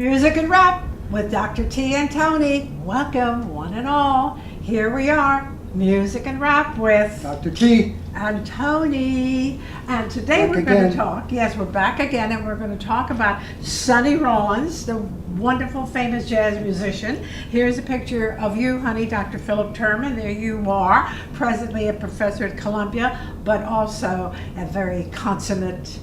Music and Rap with Dr. T and Tony. Welcome, one and all. Here we are, Music and Rap with Dr. T. and Tony. And today Back we're going to again. talk, yes, we're back again, and we're going to talk about Sonny Rollins, the wonderful, famous jazz musician. Here's a picture of you, honey, Dr. Philip Terman. There you are, presently a professor at Columbia, but also a very consummate,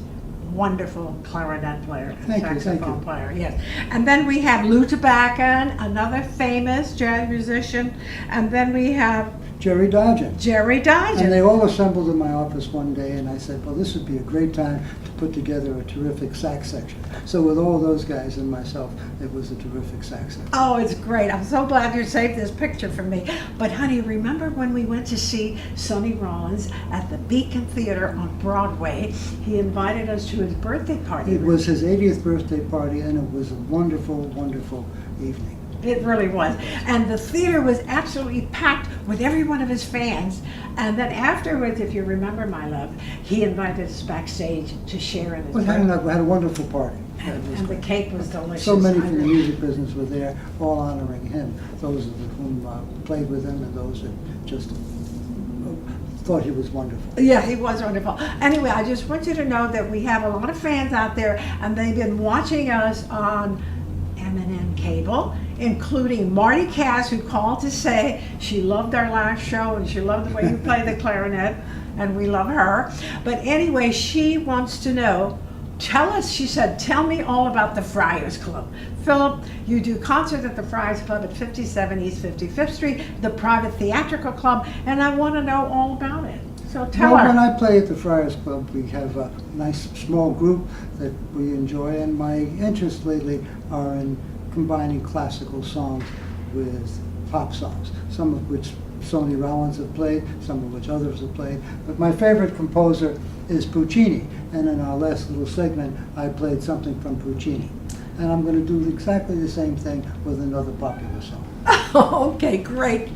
wonderful clarinet player and Thank you, saxophone player. Yes. And then we have Lou Tobacco, another famous jazz musician. And then we have Jerry Dodgen. Jerry Dodgen. And they all assembled in my office one day, and I said, well, this would be a great time to put together a terrific sax section. So with all those guys and myself, it was a terrific sax section. Oh, it's great. I'm so glad you saved this picture for me. But honey, remember when we went to see Sonny Rollins at the Beacon Theater on Broadway? He invited us to his birthday party. It was his 80th birthday party, and it was a wonderful, wonderful evening. It really was. And the theater was absolutely packed with every one of his fans. And then afterwards, if you remember, my love, he invited us backstage to share in his We had birthday. a wonderful party. It was And the great. cake was delicious. So many I from the really- music business were there, all honoring him. Those of whom played with him and those that just thought he was wonderful. Yeah, he was wonderful. Anyway, I just want you to know that we have a lot of fans out there, and they've been watching us on M&M Cable, including Marty Cass, who called to say she loved our last show and she loved the way you play the clarinet, and we love her. But anyway, she wants to know, tell us, she said, tell me all about the Friars Club. Philip, you do concerts at the Friars Club at 57 East 55th Street, the private theatrical club, and I want to know all about it. So tell Well, her. when I play at the Friars Club, we have a nice small group that we enjoy, and my interests lately are in combining classical songs with pop songs, some of which Sonny Rollins have played, some of which others have played. But my favorite composer is Puccini, and in our last little segment, I played something from Puccini. And I'm going to do exactly the same thing with another popular song. Okay, great.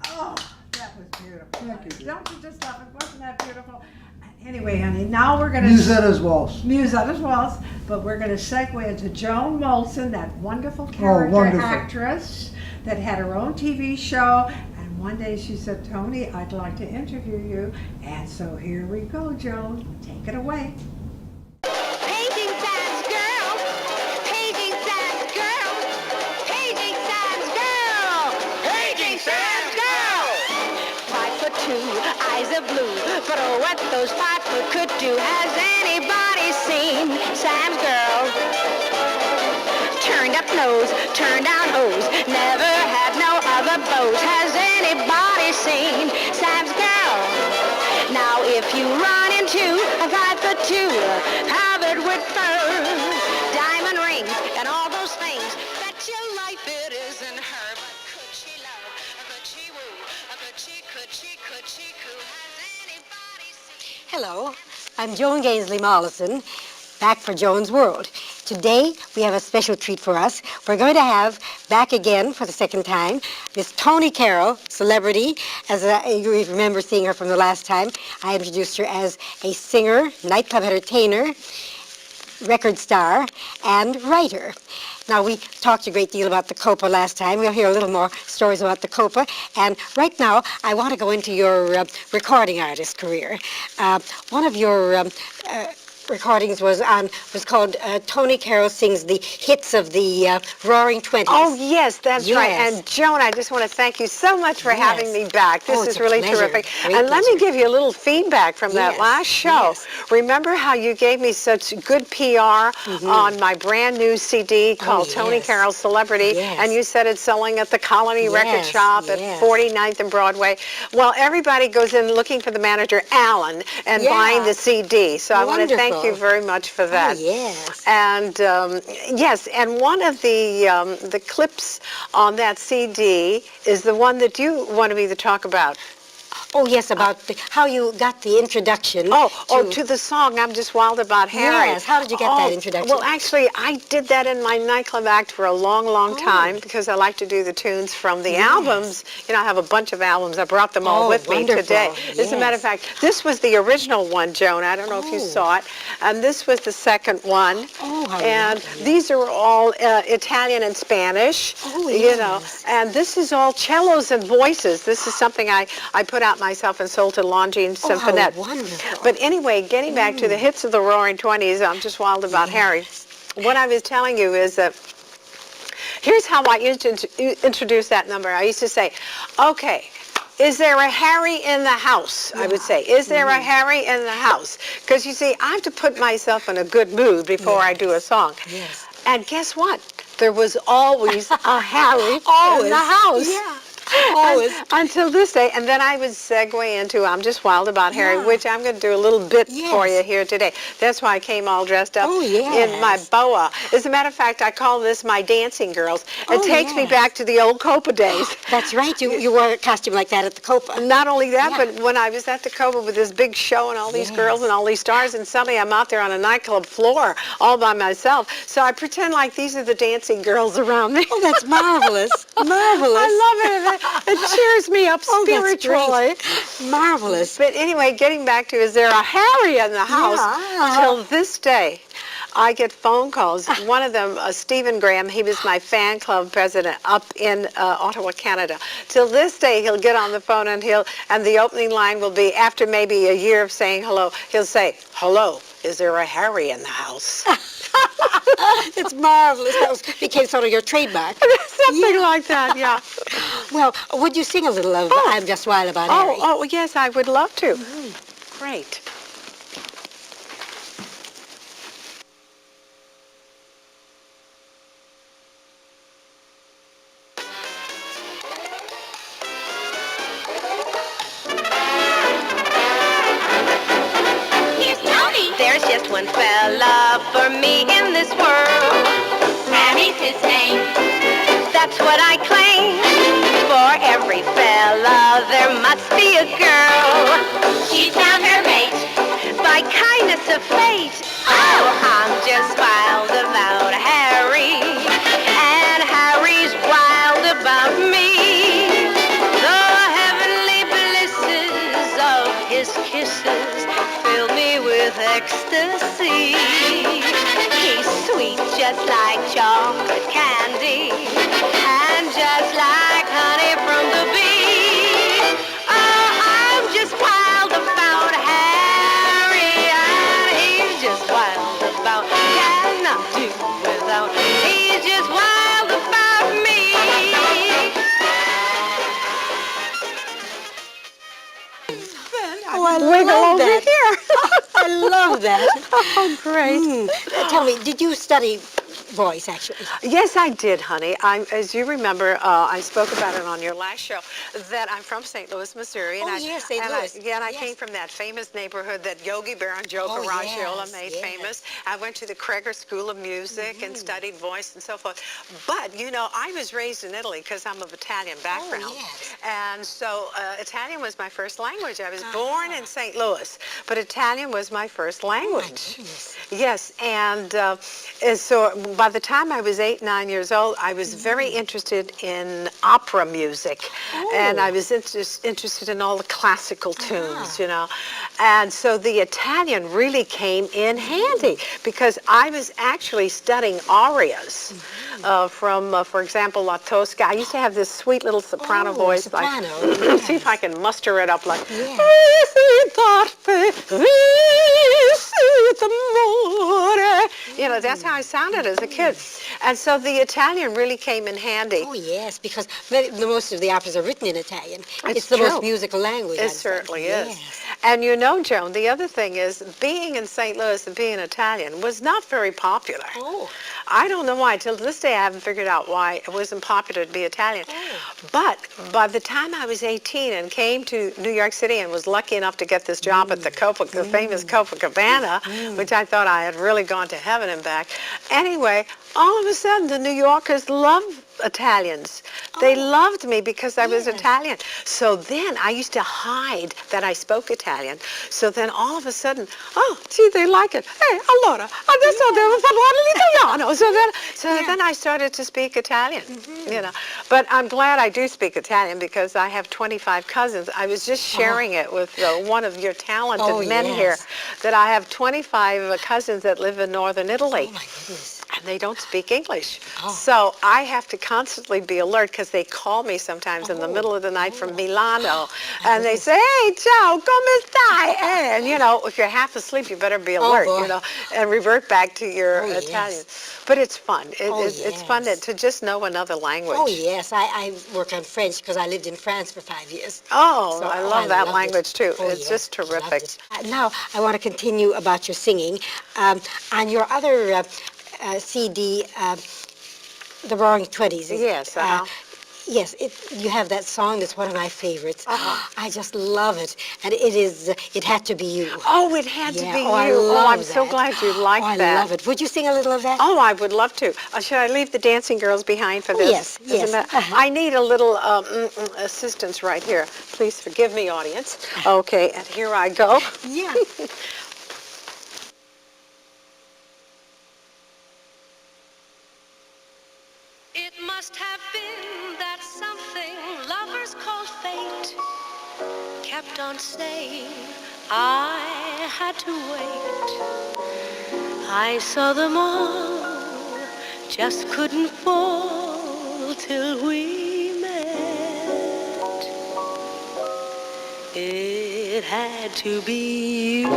Oh, that was beautiful. Thank you. Don't you just love it? Wasn't that beautiful? Anyway, honey, now we're going to... Musetta's Waltz. Musetta's Waltz, but we're going to segue into Joan Molsen, that wonderful character wonderful. actress that had her own TV show. And one day she said, Tony, I'd like to interview you. And so here we go, Joan. Take it away. Paging Sam's girl! Paging Sam's girl! Paging Sam's girl! Paging Sam's girl! 5'2", I eyes of blue. But oh, what those 5 foot could do, has anybody seen Sam's girl? Turned up nose, turned down hose, never had no other beaux. Has anybody seen Sam's girl? Now if you run into a 5 foot 2, covered with fur, diamond rings, and all those things, bet your life it isn't her. But could she love, could she woo, could she coo, has anybody seen? Hello, I'm Joan Molsen, back for Joan's World. Today, we have a special treat for us. We're going to have, back again for the second time, Miss Toni Carroll, celebrity. As you remember seeing her from the last time, I introduced her as a singer, nightclub entertainer, record star, and writer. Now, we talked a great deal about the Copa last time. We'll hear a little more stories about the Copa. And right now, I want to go into your recording artist career. One of your recordings was called Toni Carroll Sings the Hits of the Roaring Twenties. Oh, yes, that's right. Yes. And Joan, I just want to thank you so much for Yes. having me back. This Oh, is it's a really pleasure. terrific. Great And let me pleasure. give you a little feedback from that Yes, last show. yes. Remember how you gave me such good PR on my brand new CD called Toni yes. Carroll Celebrity, Yes. and you said it's selling at the Colony Record Yes, Shop at yes. 49th and Broadway. Well, everybody goes in looking for the manager, Alan, and Yeah. buying the CD. So I want to thank Wonderful. you very much for that. Oh, yes. And yes, and one of the clips on that CD is the one that you wanted me to talk about. Oh, yes, about how you got the introduction. To the song "I'm Just Wild About Harry." Yes, how did you get that introduction? Well, actually, I did that in my nightclub act for a long, long time because I like to do the tunes from the albums. You know, I have a bunch of albums. I brought them all with wonderful. me today. As a matter of Yes. fact, this was the original one, Joan. I don't know if you saw it. And this was the second one. Oh, how And lovely. these are all Italian and Spanish. Oh, You know, yes. and this is all cellos and voices. This is something I put out myself and sold to Longines Oh, how Symphonette. wonderful. But anyway, getting back to the hits of the Roaring Twenties, I'm just wild about Harry. What I was telling you is that here's how I used to introduce that number. I used to say, okay, is there a Harry in the house? I would say, is there a Harry in the house? Because you see, I have to put myself in a good mood before I do a song. Yes. And guess what? There was always a Harry in Always. the house. Yeah. Always. Until this day, and then I would segue into I'm Just Wild About Harry, Yeah. which I'm going to do a little bit for Yes. you here today. That's why I came all dressed up Oh, in my yes. boa. As a matter of fact, I call this my dancing girls. It Oh, takes me yes. back to the old Copa days. That's right. You wore a costume like that at the Copa. Not only that, Yeah. but when I was at the Copa with this big show and all these Yes. girls and all these stars, and suddenly I'm out there on a nightclub floor all by myself. So I pretend like these are the dancing girls around me. Oh, that's marvelous. Marvelous. I love it. It cheers me up Oh, that's spiritually. great. Marvelous. But anyway, getting back to, is there a Harry in the house? Yeah. Till this day, I get phone calls. One of them, Stephen Graham, he was my fan club president up in Ottawa, Canada. Till this day, he'll get on the phone and the opening line will be, after maybe a year of saying hello, he'll say, hello, is there a Harry in the house? It's marvelous. That became sort of your trademark. Something like that, yeah. Well, would you sing a little of I'm Just Wild About Harry? Oh, yes, I would love to. Great. Here's Tony. There's just one fella for me in this world. Harry's his name. That's what I claim. For every fella, there must be a girl. She's found her mate by kindness of fate. Oh, I'm just wild about Harry, and Harry's wild about me. The heavenly blisses of his kisses fill me with ecstasy. He's sweet just like chocolate candy, and just like honey from the bee. Oh, I'm just wild about Harry, and he's just wild about, cannot do without. He's just wild about me. Oh, I wiggle love over that. here. I love that. Oh, great. Tell me, did you study voice, actually? Yes, I did, honey. As you remember, I spoke about it on your last show, that I'm from St. Louis, Missouri. Oh, yes, St. Louis. I Yes. came from that famous neighborhood that Yogi Bear and Joe Oh, Garagiola yes, made yes. famous. I went to the Kreger School of Music and studied voice and so forth. But, you know, I was raised in Italy because I'm of Italian background. yes. And so Italian was my first language. I was born in St. Louis, but Italian was my first language. goodness. Yes, and so by the time I was 8, 9 years old, I was very interested in opera music, and I was interested in all the classical tunes, you know. And so the Italian really came in handy because I was actually studying arias from, for example, La Tosca. I used to have this sweet little soprano voice. Soprano. Like, see if I can muster it up like. You know, that's how I sounded as a kid. And so the Italian really came in handy. Oh, yes, because most of the operas are written in Italian. It's the most true. musical language. It I'd say. certainly is. Yes. And you know, Joan, the other thing is being in St. Louis and being Italian was not very popular. Oh. I don't know why. Till this day, I haven't figured out why it wasn't popular to be Italian. But by the time I was 18 and came to New York City and was lucky enough to get this job at the famous Copacabana, which I thought I had really gone to heaven and back. Anyway, all of a sudden, the New Yorkers loved Italians. They loved me because I was Italian. So then I used to hide that I spoke Italian. So then all of a sudden, oh, gee, they like it. Hey, allora, adesso devo parlare l'italiano. So then I started to speak Italian, you know. But I'm glad I do speak Italian because I have 25 cousins. I was just sharing it with one of your talented men here, that I have 25 cousins that live in northern Italy. Oh, my goodness. And they don't speak English. So I have to constantly be alert because they call me sometimes in the middle of the night from Milano. And they say, hey, ciao, come stai? And, you know, if you're half asleep, you better be alert, you know, and revert back to your Italian. But it's fun. It's fun to just know another language. Oh, yes. I worked on French because I lived in France for 5 years. Oh, So, I love that loved language, it. too. Oh, It's yes, just I loved terrific. it. Now, I want to continue about your singing. On your other CD, The Roaring Twenties. Yes, Yes, you have that song that's one of my favorites. I just love it. And it had to be you. Oh, it had to be you. I Oh, love I'm so that. glad you liked I that. love it. Would you sing a little of that? Oh, I would love to. Should I leave the dancing girls behind for this? yes, Isn't yes. that- I need a little assistance right here. Please forgive me, audience. Okay, and here I go. Yeah. It must have been that something lovers call fate kept on saying I had to wait. I saw them all, just couldn't fall till we met. It had to be you.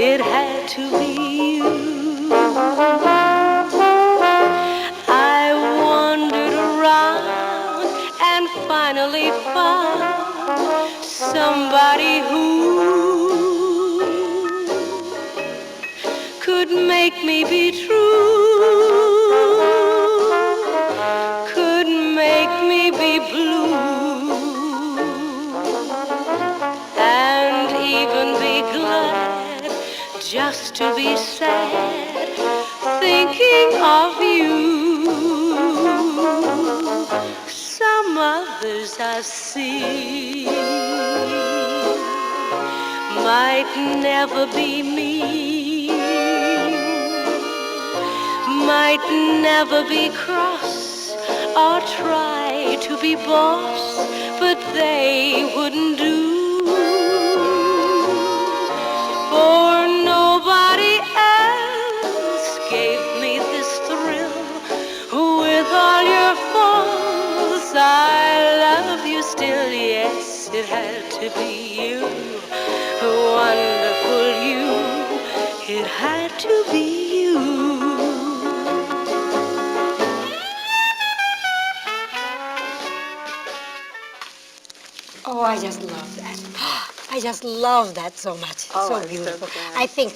It had to be you. I wandered around and finally found somebody who could make me be true, could make me be blue, and even be glad just to be sad, thinking of you. Some others I've seen might never be me, might never be cross or try to be boss, but they wouldn't do. For nobody else gave me this thrill. With all your faults, I love you still. Yes, it had to be you, wonderful you. It had to be you. Oh, I just love that. I just love that so much. It's Oh, so I'm so beautiful. glad. I think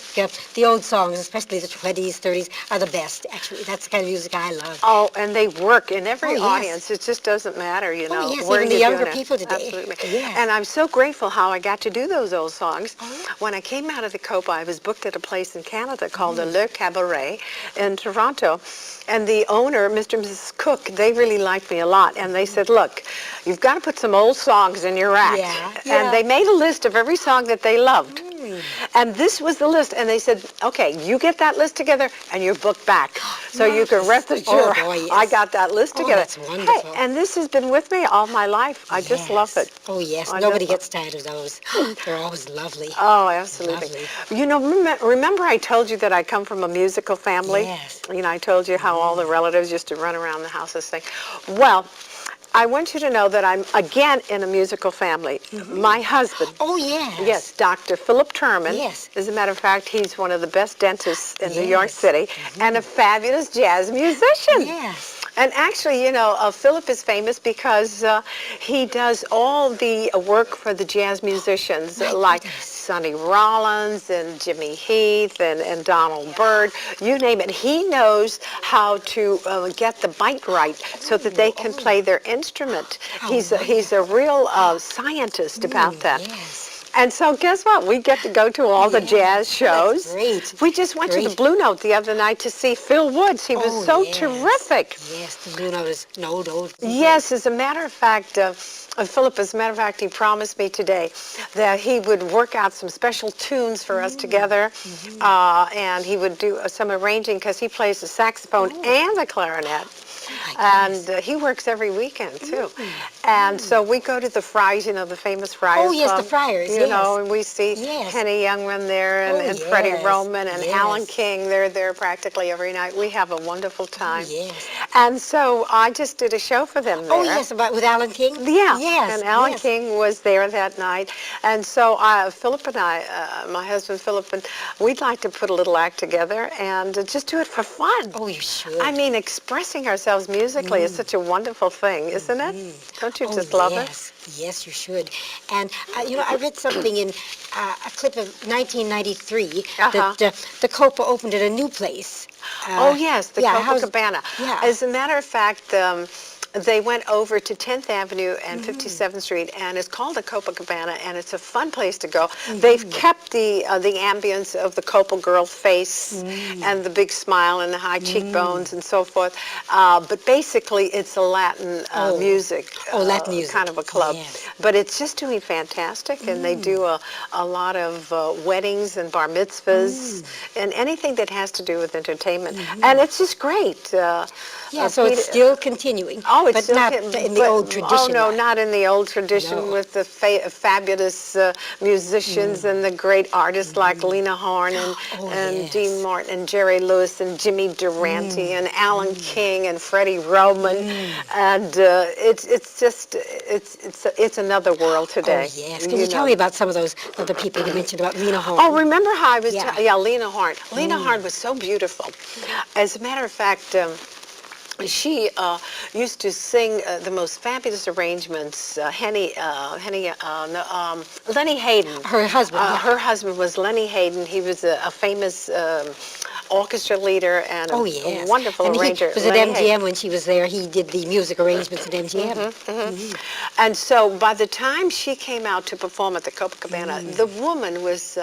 the old songs, especially the 20s, 30s, are the best, actually. That's the kind of music I love. Oh, and they work in every Oh, yes. audience. It just doesn't matter, you know, yes, where even the you're younger doing it. people today. Absolutely. Yes. And I'm so grateful how I got to do those old songs. Oh. When I came out of the Copa, I was booked at a place in Canada called the Le Cabaret in Toronto. And the owner, Mr. and Mrs. Cook, they really liked me a lot. And they said, look, you've got to put some old songs in your act. Yeah, And yeah. they made a list of every song that they loved. And this was the list. And they said, okay, you get that list together and you're booked back. So you can rest assured Oh, boy, yes. I got that list Oh, together. that's wonderful. Hey, and this has been with me all my life. I just love it. Oh, yes. I Nobody just gets tired of those. They're always lovely. Oh, absolutely. Lovely. You know, remember I told you that I come from a musical family? Yes. You know, I told you how all the relatives used to run around the house and sing. Well, I want you to know that I'm again in a musical family. My husband. Oh, yes. Yes, Dr. Philip Turman. Yes. As a matter of fact, he's one of the best dentists in New York Yes. City and a fabulous jazz musician. Yes. And actually, you know, Philip is famous because he does all the work for the jazz musicians like Sonny Rollins and Jimmy Heath and Donald Byrd, you name it. He knows how to get the bite right so that they can play their instrument. He's a real scientist about that. Yes. And so guess what? We get to go to all the jazz shows. That's great. We just went to the Great. Blue Note the other night to see Phil Woods. He was Oh, so yes. terrific. Yes, the Blue Note is an old. Yes, as a matter of fact, Philip, as a matter of fact, he promised me today that he would work out some special tunes for us together, and he would do some arranging because he plays the saxophone and the clarinet. And he works every weekend, too. And so we go to the Friars, you know, the famous Friars Oh, yes, the Club, Friars, you yes. know, and we see Yes. Henny Youngman there and, Oh, and Freddie yes, Roman and yes. Alan King. They're there practically every night. We have a wonderful time. yes. And so I just did a show for them there. Oh, yes, with Alan King? Yeah. Yes. And Alan yes. King was there that night. And so Philip and I, my husband Philip, and we'd like to put a little act together and just do it for fun. Oh, you should. I mean, expressing ourselves musically is such a wonderful thing, isn't it? Don't you just love it? Yes, you should. And, you know, I read something in a clip of 1993 that the Copa opened at a new place. Oh, yes, the how's- Copacabana. Yeah. As a matter of fact, they went over to 10th Avenue and 57th Street, and it's called the Copacabana, and it's a fun place to go. They've kept the ambience of the Copa girl face and the big smile and the high cheekbones and so forth, but basically it's a Latin music, Latin music. kind of a club. Yes. But it's just doing fantastic, and they do a lot of weddings and bar mitzvahs and anything that has to do with entertainment, and it's just great. Yeah, so it's still continuing. Oh, it's but still not getting- in the but- old tradition. Oh, no, not in the old tradition No. with the fabulous musicians and the great artists like Lena Horne and yes. Dean Martin and Jerry Lewis and Jimmy Durante and Alan King and Freddie Roman. And it's another world today. Oh, yes. Can you tell me about some of those other people you mentioned about Lena Horne? Oh, remember how I was, Yeah. Lena Horne. Lena Horne was so beautiful. As a matter of fact, she used to sing the most fabulous arrangements. Lenny Hayden. Her husband. yeah. Her husband was Lenny Hayden. He was a famous orchestra leader and a yes. wonderful and arranger. He was at Lenny MGM Hayden. when she was there. He did the music arrangements at MGM. And so by the time she came out to perform at the Copacabana, the woman was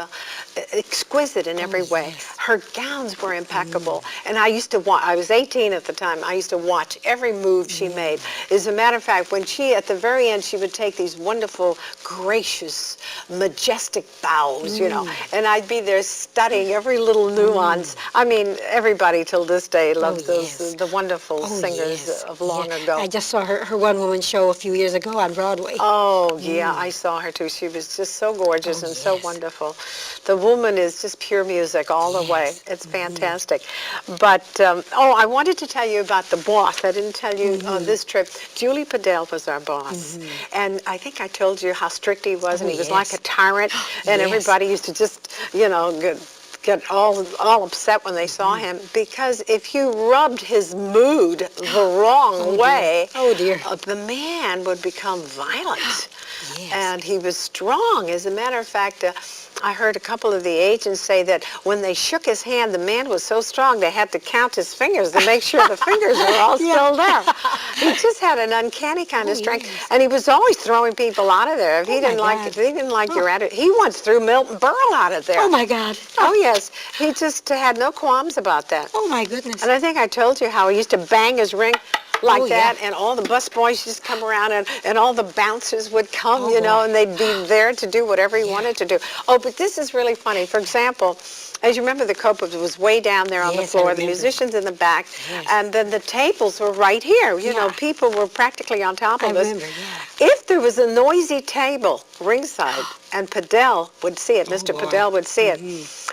exquisite in every way. yes. Her gowns were impeccable. And I used to watch, I was 18 at the time, I used to watch every move she made. As a matter of fact, when she, at the very end, she would take these wonderful, gracious, majestic bows, you know, and I'd be there studying every little nuance. I mean, everybody till this day loves those, yes. the wonderful singers yes. of long Yeah. ago. I just saw her one-woman show a few years ago on Broadway. Oh, yeah, I saw her too. She was just so gorgeous and so yes. wonderful. The woman is just pure music all the way. It's fantastic. But, I wanted to tell you about the boss. I didn't tell you on this trip. Julie Padel was our boss. And I think I told you how strict he was, and he was like a tyrant, and Yes. everybody used to just, you know, get all upset when they saw him, because if you rubbed his mood the wrong way, Oh, dear. the man would become violent. Yes. And he was strong. As a matter of fact, I heard a couple of the agents say that when they shook his hand, the man was so strong they had to count his fingers to make sure the fingers were all still there. He just had an uncanny kind of strength, yes. and he was always throwing people out of there. If he Oh, my didn't like, God. if he didn't like your attitude, he once threw Milton Berle out of there. Oh, my God. Oh yes, he just had no qualms about that. Oh, my goodness. And I think I told you how he used to bang his ring like Oh, yeah. that, and all the bus boys just come around, and all the bouncers would come, Oh, you know, boy. and they'd be there to do whatever he wanted to do. Oh, but this is really funny. For example, as you remember, the copa was way down there on the Yes, I floor, the remember. musicians in the back, Yes. and then the tables were right here. You know, Yeah. people were practically on top I of us. remember, yeah. If there was a noisy table ringside, and Padel would see it, Mr. boy. Padel would see it,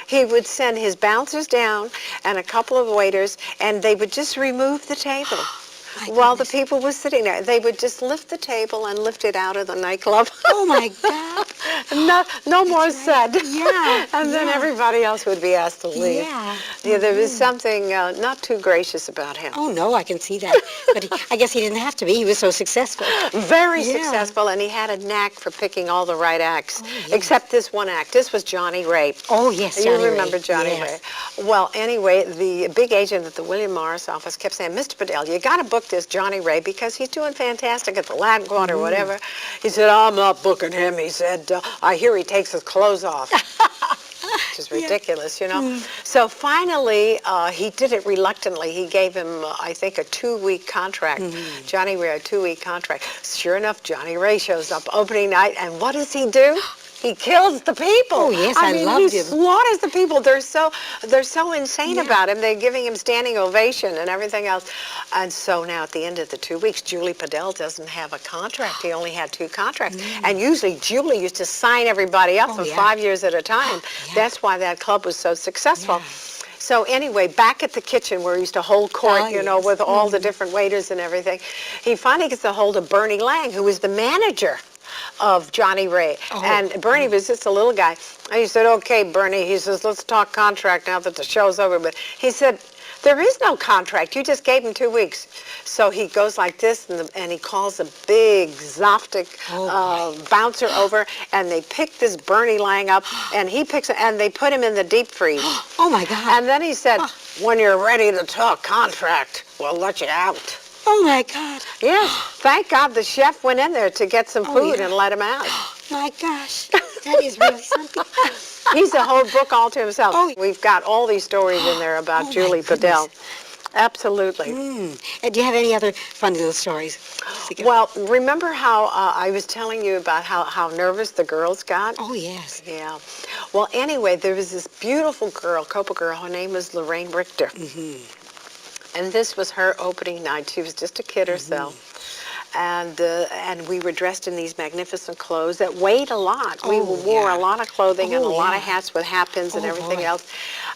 he would send his bouncers down and a couple of waiters, and they would just remove the table. My While the goodness. people were sitting there, they would just lift the table and lift it out of the nightclub. Oh, my God. No more said. Yeah, And then yeah. everybody else would be asked to leave. Yeah. Yeah, there was something not too gracious about him. Oh, no, I can see that. But I guess he didn't have to be. He was so successful. Very Yeah. successful, and he had a knack for picking all the right acts, yes. except this one act. This was Johnny Ray. Oh, yes, You Johnny Ray. remember Johnny Yes. Ray. Well, anyway, the big agent at the William Morris office kept saying, Mr. Padel, you got to book this Johnny Ray because he's doing fantastic at the Latin Quarter or whatever. He said, I'm not booking him. He said, I hear he takes his clothes off. Which is ridiculous, you know. So finally, he did it reluctantly. He gave him, I think, a 2-week contract. Johnny Ray, a 2-week contract. Sure enough, Johnny Ray shows up opening night, and what does he do? He kills the people. Oh, yes, I mean, loved he him. slaughters the people. They're so insane Yeah. about him. They're giving him standing ovation and everything else. And so now at the end of the 2 weeks, Julie Padel doesn't have a contract. He only had 2 contracts. And usually Julie used to sign everybody up Oh, for yeah. 5 years at a time. Yeah. That's why that club was so successful. Yeah. So anyway, back at the kitchen where he used to hold court, Oh, you know, yes. with all the different waiters and everything, he finally gets a hold of Bernie Lang, who was the manager of Johnny Ray. Oh. And Bernie was just a little guy. And he said, okay, Bernie, he says, let's talk contract now that the show's over. But he said, there is no contract. You just gave him 2 weeks. So he goes like this, and he calls a big, Zoftic bouncer over, and they pick this Bernie Lang up, and he picks it, and they put him in the deep freeze. Oh, my God. And then he said, when you're ready to talk contract, we'll let you out. Oh, my God. Yes, thank God the chef went in there to get some food yeah. and let him out. My gosh. That is really something. He's a whole book all to himself. Oh. We've got all these stories in there about Oh, my Julie Padel. Absolutely. And do you have any other funny little stories? Well, remember how I was telling you about how nervous the girls got? Oh, yes. Yeah. Well, anyway, there was this beautiful girl, Copa girl. Her name was Lorraine Richter. And this was her opening night. She was just a kid herself. And we were dressed in these magnificent clothes that weighed a lot. We wore a lot of clothing and a lot of hats with hat pins and everything else.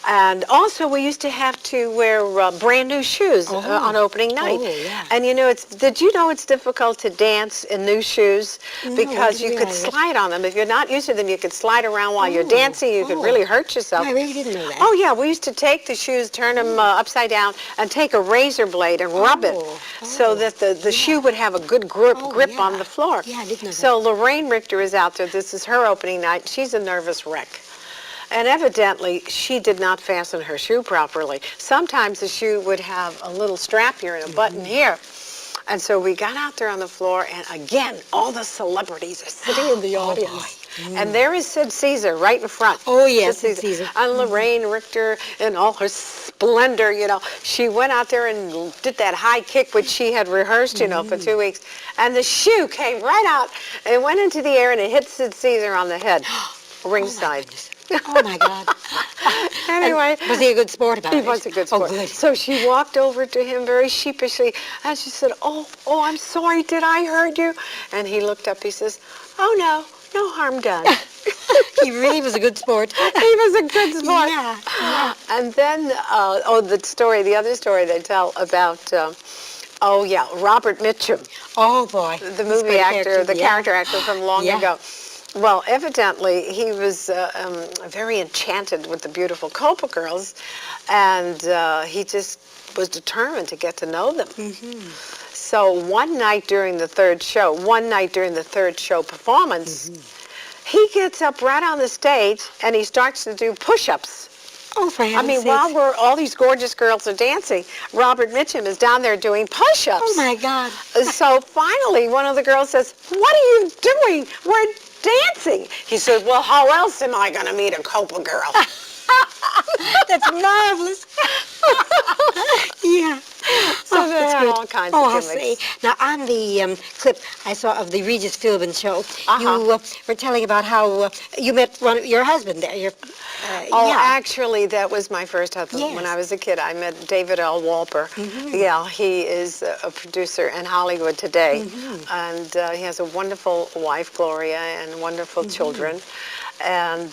And also we used to have to wear brand new shoes on opening night. Oh, yeah. And you know, did you know it's difficult to dance in new shoes? Because I you didn't could realize that. slide on them. If you're not used to them, you could slide around while you're dancing. You could really hurt yourself. I really didn't know that. Oh, yeah, we used to take the shoes, turn them upside down, and take a razor blade and rub it so that the shoe would have a good grip on the floor. Yeah, I didn't know that. So Lorraine Richter is out there. This is her opening night. She's a nervous wreck. And evidently, she did not fasten her shoe properly. Sometimes the shoe would have a little strap here and a button here. And so we got out there on the floor, and again, all the celebrities are sitting in the audience. And there is Sid Caesar right in front. Oh, yes, Sid Caesar. And Lorraine Richter in all her splendor, you know. She went out there and did that high kick, which she had rehearsed, you know, for 2 weeks. And the shoe came right out and went into the air, and it hit Sid Caesar on the head, ringside. Oh, my God. Anyway. And was he a good sport about it? He was a good sport. Oh, good. So she walked over to him very sheepishly, and she said, oh, I'm sorry, did I hurt you? And he looked up, he says, oh, no harm done. He really was a good sport. He was a good sport. Yeah. And then, the other story they tell about, Robert Mitchum, Oh, boy. the movie actor, the character actor from long Yeah. ago. Well, evidently, he was very enchanted with the beautiful Copa girls, and he just was determined to get to know them. so one night during the third show performance, he gets up right on the stage and he starts to do push-ups. Oh, for I heaven's mean, sakes. while all these gorgeous girls are dancing, Robert Mitchum is down there doing push-ups. Oh, my God. So finally, one of the girls says, "What are you doing? We're dancing." He said, "Well, how else am I going to meet a Copa girl?" That's marvelous. Yeah. So there that's are good. all kinds Oh, of I'll gimmicks. say. Now, on the clip I saw of the Regis Philbin show, Uh-huh. you were telling about how you met your husband there. Oh, yeah. actually, that was my first husband. When Yes. I was a kid, I met David L. Walper. Yeah, he is a producer in Hollywood today. And he has a wonderful wife, Gloria, and wonderful children. And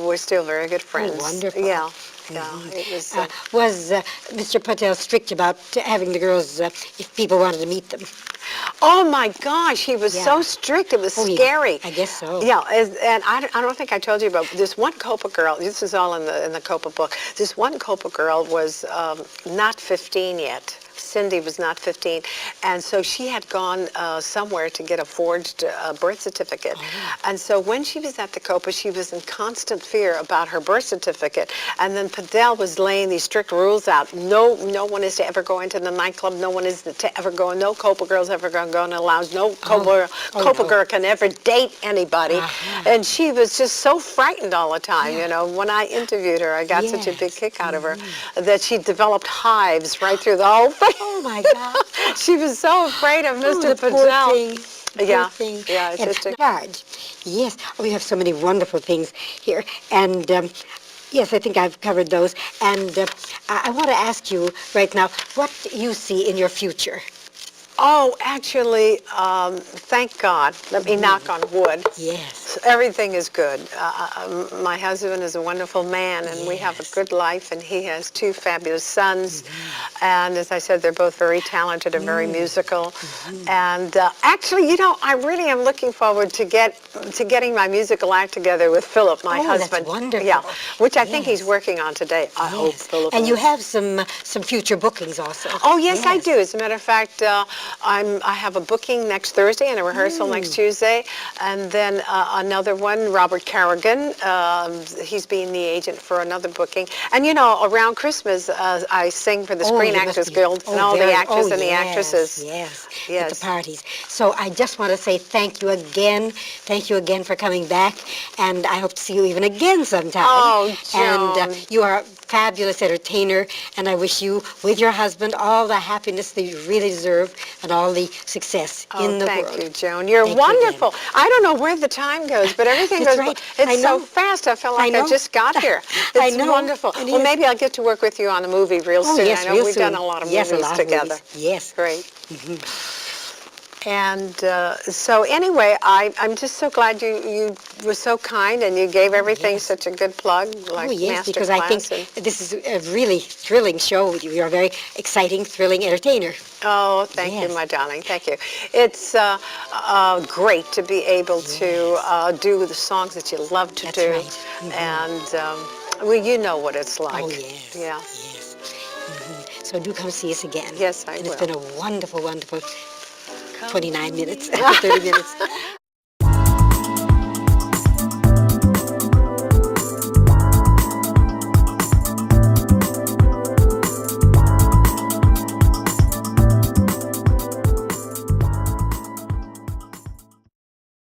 we're still very good friends. wonderful. Yeah, yeah. It was, Was Mr. Patel strict about having the girls, if people wanted to meet them? oh my gosh, he was so Yeah. strict. It was Oh, yeah. scary. I guess so. Yeah, and I don't think I told you about this one Copa girl. This is all in the Copa book. This one Copa girl was not 15 yet. Cindy was not 15, and so she had gone somewhere to get a forged birth certificate. And so when she was at the Copa, she was in constant fear about her birth certificate. And then Padel was laying these strict rules out. No one is to ever go into the nightclub. No one is to ever go. No Copa girl's ever going to go in the lounge. No Copa no. girl can ever date anybody. And she was just so frightened all the time. You know, when I interviewed her, I got such a big Yes. kick out of her that she developed hives right through the whole thing. Oh, my God. She was so afraid of Oh, Mr. the poor Patel. thing. The Yeah, poor thing. yeah, it's And just a- Marge, yes, we have so many wonderful things here. And yes, I think I've covered those. And I want to ask you right now, what you see in your future? Oh, actually, thank God. Let me knock on wood. Yes. Everything is good. My husband is a wonderful man, and we have a good life, and he has two fabulous sons. And as I said, they're both very talented and very musical. And actually, you know, I really am looking forward to getting my musical act together with Philip, my Oh, that's husband. wonderful. Yeah, which I think he's Yes. working on today. I hope Yes. Philip And you is. have some future bookings also. Oh, yes, I do. As a matter of fact, I have a booking next Thursday and a rehearsal next Tuesday, and then another one, Robert Carrigan. He's being the agent for another booking. And you know, around Christmas, I sing for the Screen you must Actors be- Guild and all the actors and the yes, actresses. Yes, at Yes. the parties. So I just want to say thank you again. Thank you again for coming back, and I hope to see you even again sometime. Oh, And Joan. you are a fabulous entertainer, and I wish you, with your husband, all the happiness that you really deserve and all the success in the thank world. you, Joan. You're Thank you again. wonderful. I don't know where the time goes, but everything That's goes. right. It's I so know. fast. I felt I like I know. just got here. It's I know. wonderful. It Well, is. maybe I'll get to work with you on a movie real Oh, soon. yes, I know real we've soon. done a lot of Yes, a movies lot of together. movies. Yes. Great. And so anyway, I'm just so glad you were so kind and you gave everything yes. such a good plug, like Oh, yes, master because I class. think this is a really thrilling show with you. You're a very exciting, thrilling entertainer. Oh, thank you, Yes. my darling. Thank you. It's great to be able to do the songs that you love to That's do. right. And, well, you know what it's like. Oh, yes. Yeah. Yes. So do come see us again. Yes, I And it's will. been a wonderful, wonderful 29 minutes, 30 minutes.